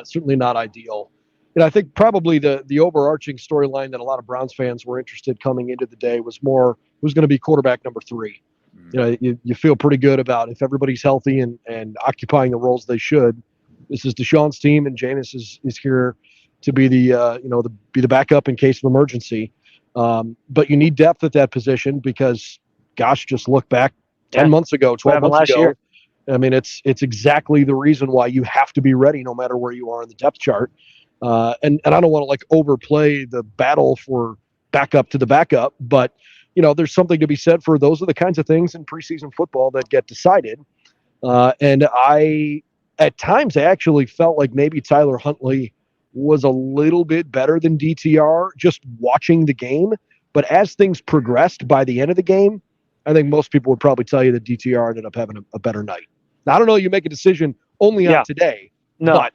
certainly not ideal. And I think probably the overarching storyline that a lot of Browns fans were interested coming into the day was more who's going to be quarterback number 3. You feel pretty good about if everybody's healthy and occupying the roles they should. This is Deshaun's team, and Jameis is here to be be the backup in case of emergency. But you need depth at that position because, gosh, just look back 10 months ago, 12 months ago. Year. I mean, it's exactly the reason why you have to be ready no matter where you are in the depth chart. And I don't want to overplay the battle for backup to the backup, but there's something to be said for those are the kinds of things in preseason football that get decided. And at times I actually felt like maybe Tyler Huntley was a little bit better than DTR just watching the game. But as things progressed by the end of the game, I think most people would probably tell you that DTR ended up having a better night. Now, I don't know, you make a decision only on today, but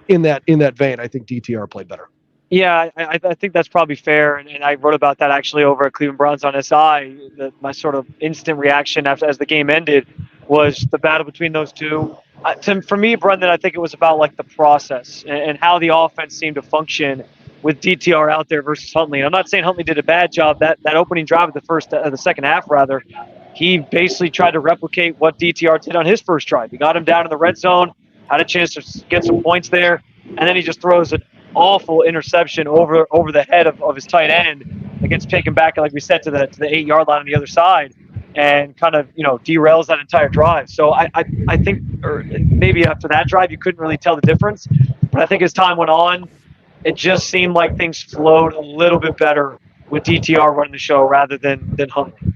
in that vein, I think DTR played better. Yeah, I think that's probably fair, and I wrote about that actually over at Cleveland Browns on SI. My sort of instant reaction as the game ended was the battle between those two. For me, Brendan, I think it was about the process and how the offense seemed to function with DTR out there versus Huntley. And I'm not saying Huntley did a bad job. That opening drive of the second half, rather, he basically tried to replicate what DTR did on his first drive. He got him down in the red zone, had a chance to get some points there, and then he just throws an awful interception over the head of his tight end that gets taken back, like we said, to the 8-yard line on the other side, and kind of derails that entire drive. So I think, or maybe after that drive you couldn't really tell the difference, but I think as time went on, it just seemed like things flowed a little bit better with DTR running the show rather than Huntley.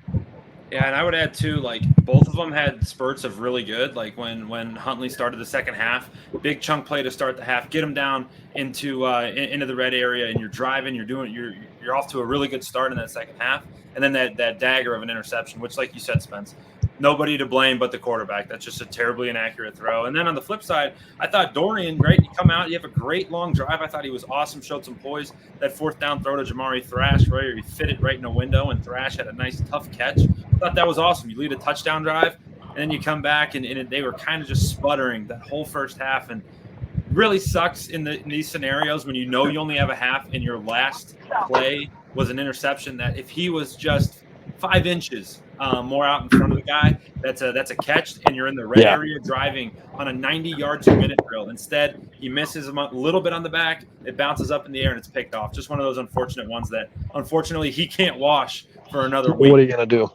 Yeah, and I would add too, both of them had spurts of really good. Like when Huntley started the second half, big chunk play to start the half, get him down into the red area, and you're driving, you're off to a really good start in that second half, and then that dagger of an interception, which, like you said, Spence, nobody to blame but the quarterback. That's just a terribly inaccurate throw. And then on the flip side, I thought Dorian, great, you come out, you have a great long drive. I thought he was awesome, showed some poise. That fourth down throw to Jamari Thrash, where he fit it right in a window, and Thrash had a nice tough catch. I thought that was awesome. You lead a touchdown drive, and then you come back, and they were kind of just sputtering that whole first half. And really sucks in these scenarios when you only have a half and your last play was an interception, that if he was just 5 inches more out in front of the guy, that's a catch, and you're in the red area driving on a 90-yard 2-minute drill. Instead, he misses a little bit on the back, it bounces up in the air, and it's picked off. Just one of those unfortunate ones that, unfortunately, he can't wash for another week. What are you going to do?